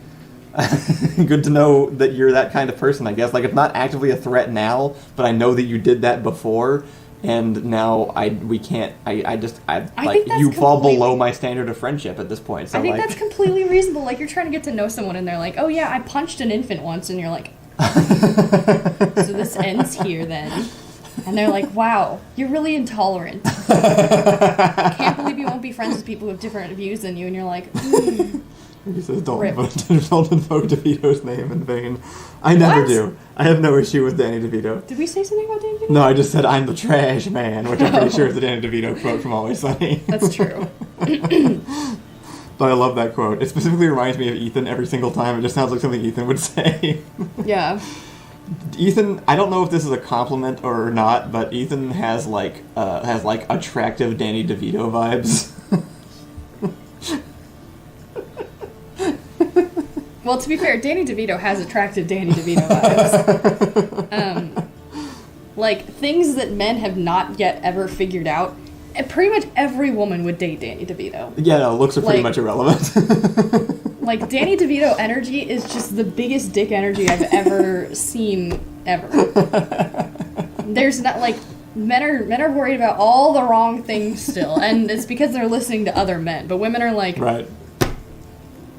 Good to know that you're that kind of person, I guess. Like, it's not actively a threat now, but I know that you did that before, and now we can't. I think that's you fall completely- below my standard of friendship at this point. So I think like, that's completely reasonable. Like, you're trying to get to know someone, and they're like, oh yeah, I punched an infant once, and you're like, so this ends here then. And they're like, wow, you're really intolerant. I can't believe you won't be friends with people who have different views than you, and you're like, He says, don't Rip. invoke DeVito's name in vain. I never What? do. I have no issue with Danny DeVito. Did we say something about Danny DeVito? No, I just said I'm the trash man, which I'm pretty sure is a Danny DeVito quote from Always Sunny. That's true. But I love that quote. It specifically reminds me of Ethan every single time. It just sounds like something Ethan would say. Yeah. Ethan, I don't know if this is a compliment or not, but Ethan has like attractive Danny DeVito vibes. Well, to be fair, Danny DeVito has attractive Danny DeVito vibes. Like, things that men have not yet ever figured out. And pretty much every woman would date Danny DeVito. Yeah, no, looks are pretty Like- much irrelevant. Like, Danny DeVito energy is just the biggest dick energy I've ever seen, ever. There's not, like, men are worried about all the wrong things still, and it's because they're listening to other men. But women are like, Right.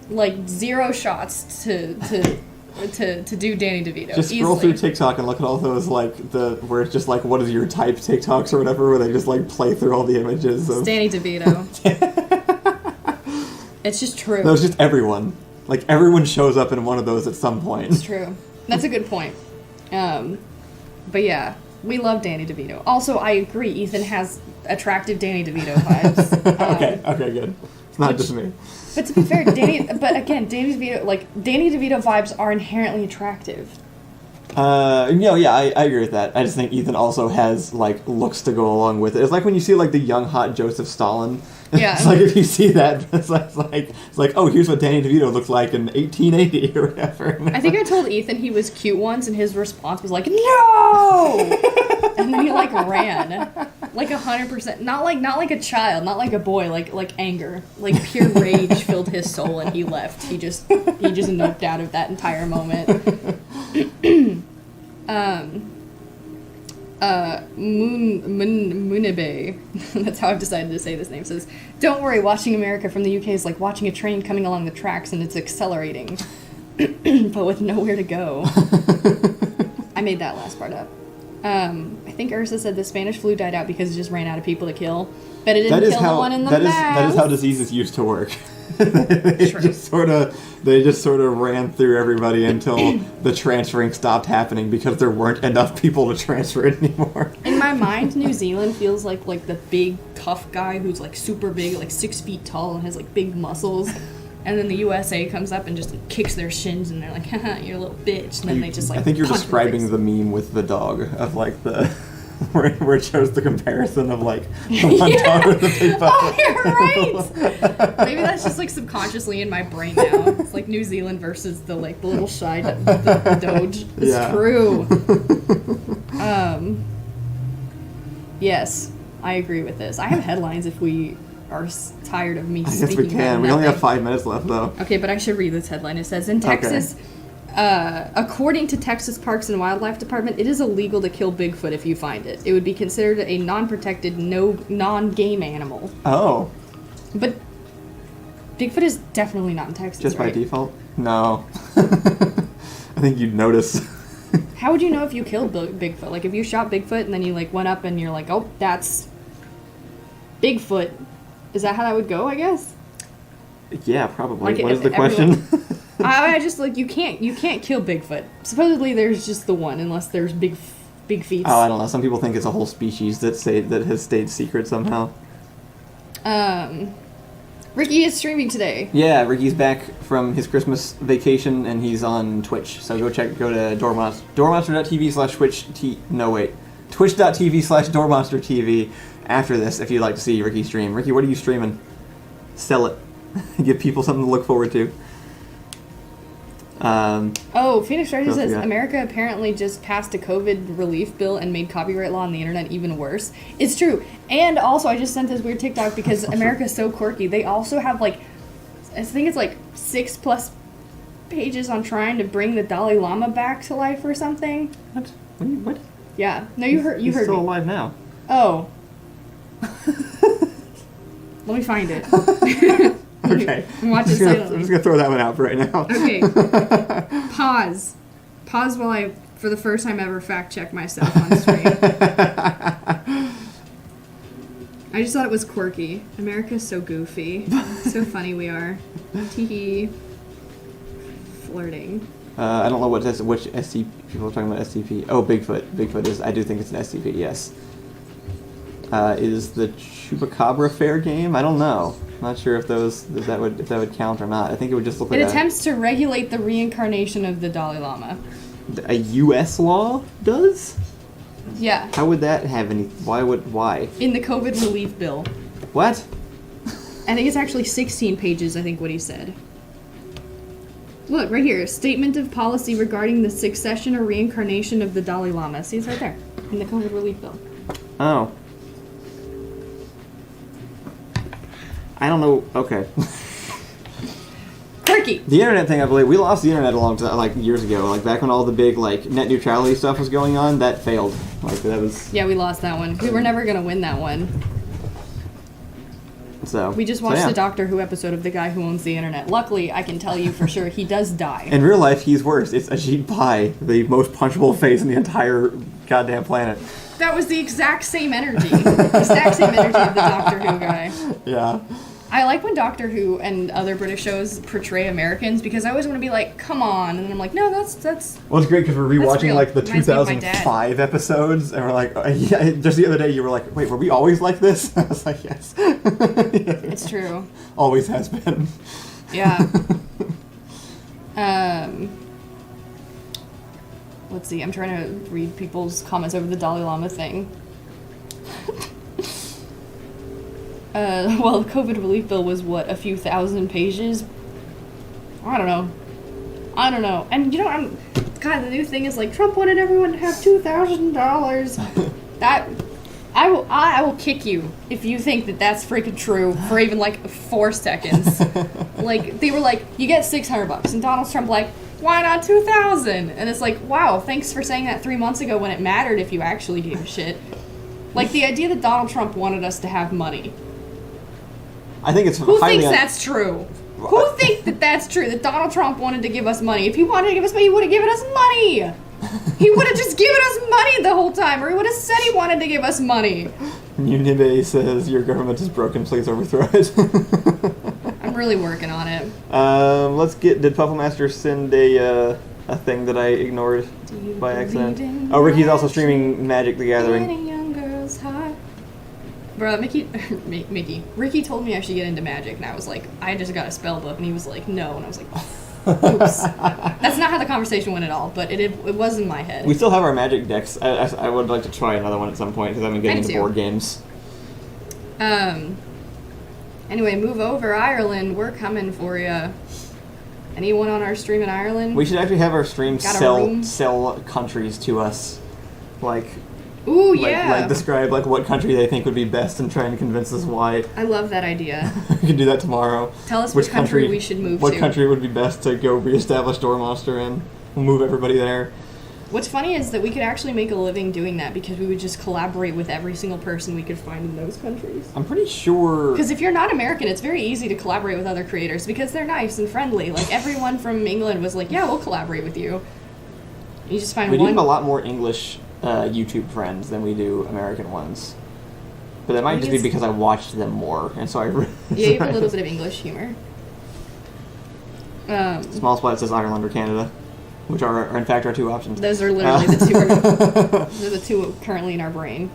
like 0 shots to do Danny DeVito. Just scroll easily. through TikTok and look at all those where it's just like what is your type TikToks or whatever, where they just like play through all the images of. It's Danny DeVito. It's just true. No, it's just everyone. Like everyone shows up in one of those at some point. It's true. That's a good point. But yeah, we love Danny DeVito. Also, I agree. Ethan has attractive Danny DeVito vibes. Okay, good. It's not which- just me. But to be fair, Danny DeVito vibes are inherently attractive. Yeah, I agree with that. I just think Ethan also has like looks to go along with it. It's like when you see like the young hot Joseph Stalin. Yeah. It's like if you see that, it's like oh, here's what Danny DeVito looked like in 1880 or whatever. I think I told Ethan he was cute once, and his response was like, "No!" And then he like ran, like 100%. Not like a child, not like a boy, like anger, like pure rage filled his soul, and he left. He just noped out of that entire moment. Munibe, that's how I've decided to say this name, says, "Don't worry, watching America from the UK is like watching a train coming along the tracks and it's accelerating, but with nowhere to go." I made that last part up. I think Ursa said the Spanish flu died out because it just ran out of people to kill, but it didn't kill the one in the mouth. That is how diseases used to work. They just sort of ran through everybody until the transferring stopped happening because there weren't enough people to transfer it anymore. In my mind, New Zealand feels like the big tough guy who's like super big, like 6 feet tall and has like big muscles. And then the USA comes up and just like, kicks their shins, and they're like, "Haha, you're a little bitch." And then they just like. I think you're punch describing the meme with the dog of like the where it shows the comparison of like the one dog with the big butt. Oh, you're right. Maybe that's just like subconsciously in my brain now. It's like New Zealand versus the little shy the Doge. It's Yeah. true. Yes, I agree with this. I have headlines if we are tired of me I speaking guess we can. about We only have nothing. 5 minutes left though. Okay, but I should read this headline. It says, in Texas, According to Texas Parks and Wildlife Department, it is illegal to kill Bigfoot if you find it. It would be considered a non-protected, non-game animal. Oh. But Bigfoot is definitely not in Texas, Just right? by default? No. I think you'd notice. How would you know if you killed Bigfoot? Like, if you shot Bigfoot and then you, like, went up and you're like, oh, that's Bigfoot. Is that how that would go, I guess? Yeah, probably. Like, what is the question? I just, like, you can't kill Bigfoot. Supposedly there's just the one, unless there's big feet. Oh, I don't know. Some people think it's a whole species that has stayed secret somehow. Ricky is streaming today. Yeah, Ricky's back from his Christmas vacation, and he's on Twitch. So go to twitch.tv/DoormonsterTV after this if you'd like to see Ricky stream. Ricky, what are you streaming? Sell it. Give people something to look forward to. Phoenix Treasure says America apparently just passed a COVID relief bill and made copyright law on the internet even worse. It's true. And also, I just sent this weird TikTok because America's so quirky. They also have, like, I think it's like 6+ pages on trying to bring the Dalai Lama back to life or something. What? What? Yeah. No, you heard He's me. still alive now. Oh. Let me find it. Okay. Watch it silently. I'm just gonna throw that one out for right now. Okay. Pause while I, for the first time ever, fact check myself on stream. I just thought it was quirky. America's so goofy. So funny we are. Teehee. Flirting. I don't know which SCP people are talking about. SCP. Oh, Bigfoot. Bigfoot is. I do think it's an SCP. Yes. Is the Chupacabra fair game? I don't know. I'm not sure if that would count or not. I think it would just look like it attempts to regulate the reincarnation of the Dalai Lama. A U.S. law does? Yeah. How would that have any? Why? In the COVID relief bill. What? I think it's actually 16 pages, I think what he said. Look, right here. Statement of policy regarding the succession or reincarnation of the Dalai Lama. See, it's right there. In the COVID relief bill. Oh. I don't know. Okay. Quirky. The internet thing, I believe, we lost the internet a long time, like years ago. Like back when all the big like net neutrality stuff was going on, that failed. Like that was. Yeah, we lost that one. We were never gonna win that one. So we just watched the Doctor Who episode of the guy who owns the internet. Luckily, I can tell you for sure he does die. In real life, he's worse. It's Ajit Pai, the most punchable face in the entire goddamn planet. That was the exact same energy. The exact same energy of the Doctor Who guy. Yeah. I like when Doctor Who and other British shows portray Americans because I always want to be like, come on. And then I'm like, no, that's... Well, it's great because we're rewatching like the Reminds me of my 2005 episodes and we're like, yeah, just the other day you were like, wait, were we always like this? I was like, yes. It's true. Always has been. Yeah. Let's see, I'm trying to read people's comments over the Dalai Lama thing. Well, the COVID relief bill was, what, a few thousand pages? I don't know. And, you know, God, the new thing is, like, Trump wanted everyone to have $2,000. That... I will kick you if you think that that's freaking true for even, like, 4 seconds. Like, they were like, you get $600. And Donald Trump, like, why not 2,000? And it's like, wow, thanks for saying that 3 months ago when it mattered if you actually gave a shit. Like, the idea that Donald Trump wanted us to have money. I think it's Who thinks that's true? Who thinks that that's true? That Donald Trump wanted to give us money? If he wanted to give us money, he would have given us money. He would have just given us money the whole time, or he would have said he wanted to give us money. Unibe says your government is broken. Please overthrow it. I'm really working on it. Let's get. Did Puffle Master send a thing that I ignored by accident? Oh, Ricky's also streaming Magic: The Gathering. Bro, Ricky told me I should get into Magic, and I was like, I just got a spell book, and he was like, no, and I was like, oops. That's not how the conversation went at all, but it was in my head. We still have our Magic decks. I would like to try another one at some point, because I've been getting into board games. Anyway, move over, Ireland, we're coming for you. Anyone on our stream in Ireland? We should actually have our stream sell countries to us. Like... Ooh, yeah. Like describe like what country they think would be best and try and convince us why. I love that idea. We can do that tomorrow. Tell us which country we should move What to. country would be best to go reestablish Door Monster in? We'll move everybody there. What's funny is that we could actually make a living doing that because we would just collaborate with every single person we could find in those countries. I'm pretty sure... Because if you're not American, it's very easy to collaborate with other creators because they're nice and friendly. Like, everyone from England was like, yeah, we'll collaborate with you. You just find we one... do have a lot more English YouTube friends than we do American ones. But that might just be because I watched them more, and so I... Yeah, you have a little bit of English humor. Small Splat says Ireland or Canada, which are in fact our two options. Those are literally the two. They're the two currently in our brain.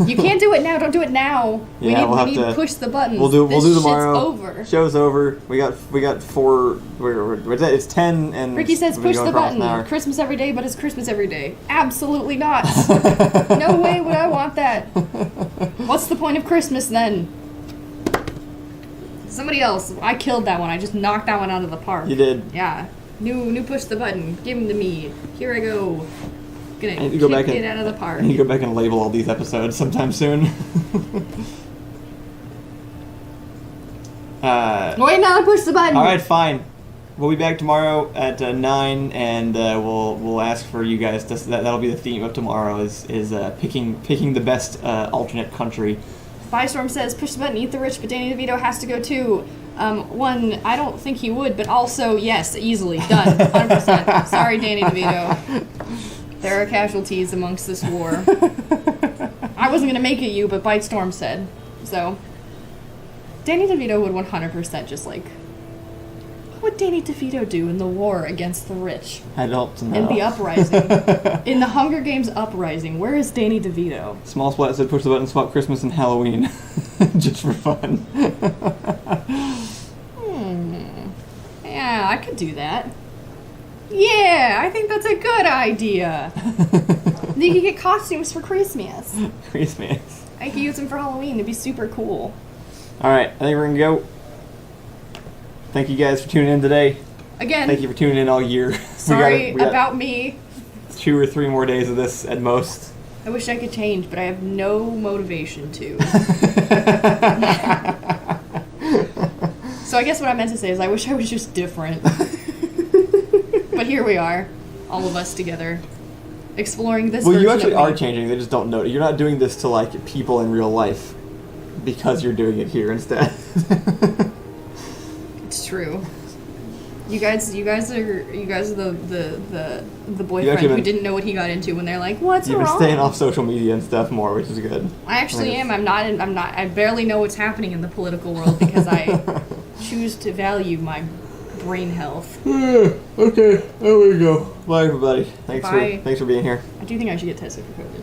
You can't do it now. Don't do it now. We need to push the buttons. We'll do tomorrow. Shit's over. Show's over. We got 4. It's 10 and. Ricky says push the button. Christmas every day, but it's Christmas every day. Absolutely not. No way would I want that. What's the point of Christmas then? Somebody else. I killed that one. I just knocked that one out of the park. You did. Yeah. New push the button. Give him to me. Here I go. Gonna kick it out of the park. I need to go back and label all these episodes sometime soon. Wait, now push the button. All right, fine. We'll be back tomorrow at 9, and we'll ask for you guys. That'll be the theme of tomorrow. Is picking the best alternate country. Firestorm says, push the button, eat the rich, but Danny DeVito has to go too. One, I don't think he would, but also, yes, easily. Done. 100%. Sorry, Danny DeVito. There are casualties amongst this war. I wasn't going to make it you, but Bitestorm said. So, Danny DeVito would 100% just like... What would Danny DeVito do in the war against the rich? I don't know. In the uprising. In the Hunger Games uprising, where is Danny DeVito? Small Splat said push the button, swap Christmas and Halloween. Just for fun. Yeah, I could do that. Yeah, I think that's a good idea. You could get costumes for Christmas. Christmas. I could use them for Halloween. It'd be super cool. Alright, I think we're going to go. Thank you guys for tuning in today. Again. Thank you for tuning in all year. Sorry about me. 2 or 3 more days of this at most. I wish I could change, but I have no motivation to. So I guess what I meant to say is I wish I was just different. But here we are, all of us together, exploring this version of me. Well, you actually are changing, they just don't know it. You're not doing this to, like, people in real life because you're doing it here instead. It's true. You guys are the boyfriend who didn't know what he got into when they're like, "What's wrong?" You've been staying off social media and stuff more, which is good. I actually am. I'm not. I barely know what's happening in the political world because I choose to value my brain health. Okay, there we go. Bye, everybody. Thanks Bye. for being here. I do think I should get tested for COVID.